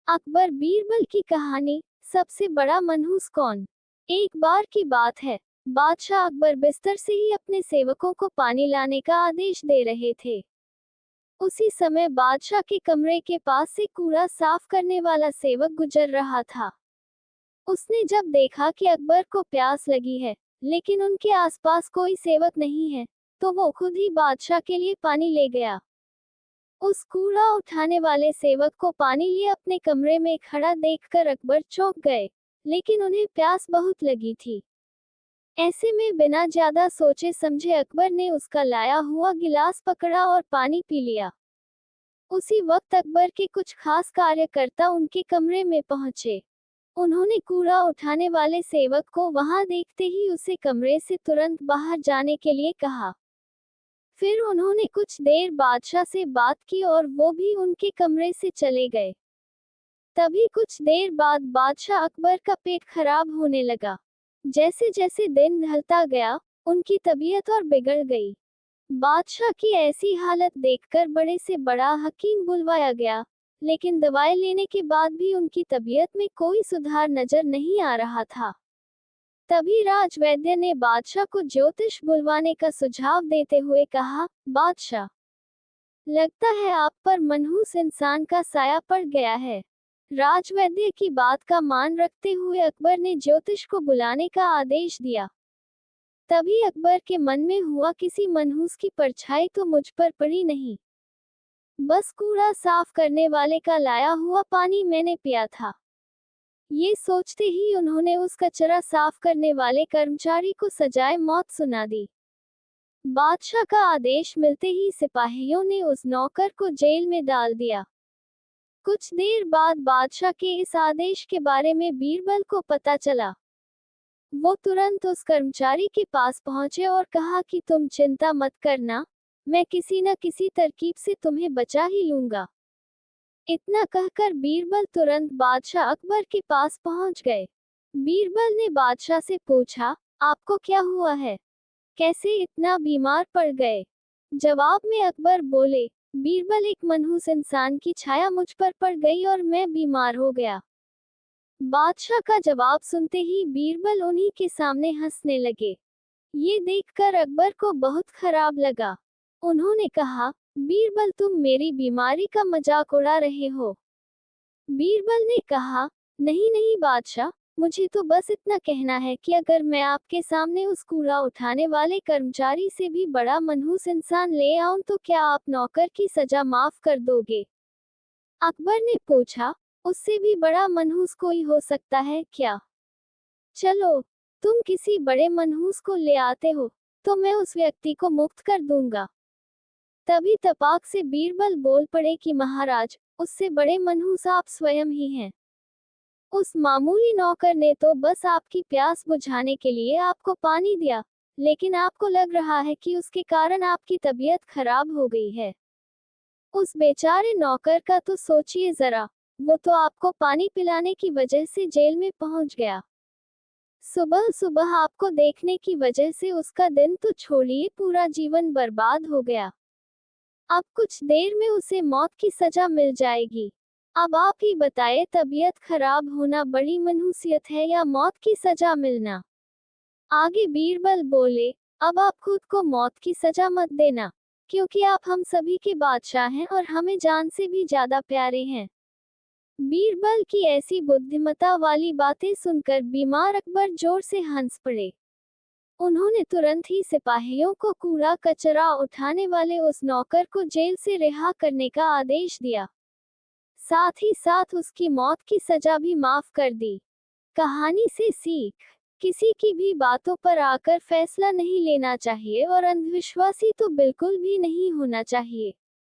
अकबर बीरबल की कहानी। सबसे बड़ा मनहूस कौन। एक बार की बात है, बादशाह अकबर बिस्तर से ही अपने सेवकों को पानी लाने का आदेश दे रहे थे। उसी समय बादशाह के कमरे के पास से कूड़ा साफ करने वाला सेवक गुजर रहा था। उसने जब देखा कि अकबर को प्यास लगी है, लेकिन उनके आसपास कोई सेवक नहीं है, तो वो खुद ही बादशाह के लिए पानी ले गया। उस कूड़ा उठाने वाले सेवक को पानी लिए अपने कमरे में खड़ा देखकर अकबर चौंक गए, लेकिन उन्हें प्यास बहुत लगी थी। ऐसे में बिना ज्यादा सोचे समझे अकबर ने उसका लाया हुआ गिलास पकड़ा और पानी पी लिया। उसी वक्त अकबर के कुछ खास कार्यकर्ता उनके कमरे में पहुंचे। उन्होंने कूड़ा उठाने वाले सेवक को वहां देखते ही उसे कमरे से तुरंत बाहर जाने के लिए कहा। फिर उन्होंने कुछ देर बादशाह से बात की और वो भी उनके कमरे से चले गए। तभी कुछ देर बाद बादशाह अकबर का पेट खराब होने लगा। जैसे जैसे दिन ढलता गया, उनकी तबीयत और बिगड़ गई। बादशाह की ऐसी हालत देखकर बड़े से बड़ा हकीम बुलवाया गया, लेकिन दवाई लेने के बाद भी उनकी तबीयत में कोई सुधार नजर नहीं आ रहा था। तभी राजवैद्य ने बादशाह को ज्योतिष बुलवाने का सुझाव देते हुए कहा, बादशाह, लगता है आप पर मनहूस इंसान का साया पड़ गया है। राजवैद्य की बात का मान रखते हुए अकबर ने ज्योतिष को बुलाने का आदेश दिया। तभी अकबर के मन में हुआ, किसी मनहूस की परछाई तो मुझ पर पड़ी नहीं। बस कूड़ा साफ करने वाले का लाया हुआ पानी मैंने पिया था। ये सोचते ही उन्होंने उस कचरा साफ करने वाले कर्मचारी को सजाए मौत सुना दी। बादशाह का आदेश मिलते ही सिपाहियों ने उस नौकर को जेल में डाल दिया। कुछ देर बाद बादशाह के इस आदेश के बारे में बीरबल को पता चला। वो तुरंत उस कर्मचारी के पास पहुंचे और कहा कि तुम चिंता मत करना, मैं किसी न किसी तरकीब से तुम्हें बचा ही लूंगा। इतना कहकर बीरबल तुरंत बादशाह अकबर के पास पहुंच गए। बीरबल ने बादशाह से पूछा, आपको क्या हुआ है, कैसे इतना बीमार पड़ गए। जवाब में अकबर बोले, बीरबल, एक मनहूस इंसान की छाया मुझ पर पड़ गई और मैं बीमार हो गया। बादशाह का जवाब सुनते ही बीरबल उन्हीं के सामने हंसने लगे। ये देखकर अकबर को बहुत खराब लगा। उन्होंने कहा, बीरबल, तुम मेरी बीमारी का मजाक उड़ा रहे हो। बीरबल ने कहा, नहीं नहीं बादशाह, मुझे तो बस इतना कहना है कि अगर मैं आपके सामने उस कूड़ा उठाने वाले कर्मचारी से भी बड़ा मनहूस इंसान ले आऊं तो क्या आप नौकर की सजा माफ कर दोगे। अकबर ने पूछा, उससे भी बड़ा मनहूस कोई हो सकता है क्या। चलो, तुम किसी बड़े मनहूस को ले आते हो, तो मैं उस व्यक्ति को मुक्त कर दूंगा। तभी तपाक से बीरबल बोल पड़े कि महाराज, उससे बड़े मनहूस आप स्वयं ही हैं। उस मामूली नौकर ने तो बस आपकी प्यास बुझाने के लिए आपको पानी दिया, लेकिन आपको लग रहा है कि उसके कारण आपकी तबीयत खराब हो गई है। उस बेचारे नौकर का तो सोचिए जरा, वो तो आपको पानी पिलाने की वजह से जेल में पहुंच गया। सुबह सुबह आपको देखने की वजह से उसका दिन तो छोड़िए, पूरा जीवन बर्बाद हो गया। अब कुछ देर में उसे मौत की सजा मिल जाएगी। अब आप ही बताएं, तबीयत खराब होना बड़ी मनहूसियत है या मौत की सजा मिलना। आगे बीरबल बोले, अब आप खुद को मौत की सजा मत देना, क्योंकि आप हम सभी के बादशाह हैं और हमें जान से भी ज्यादा प्यारे हैं। बीरबल की ऐसी बुद्धिमता वाली बातें सुनकर बीमार अकबर जोर से हंस पड़े। उन्होंने तुरंत ही सिपाहियों को कूड़ा कचरा उठाने वाले उस नौकर को जेल से रिहा करने का आदेश दिया। साथ ही साथ उसकी मौत की सजा भी माफ कर दी। कहानी से सीख, किसी की भी बातों पर आकर फैसला नहीं लेना चाहिए और अंधविश्वासी तो बिल्कुल भी नहीं होना चाहिए।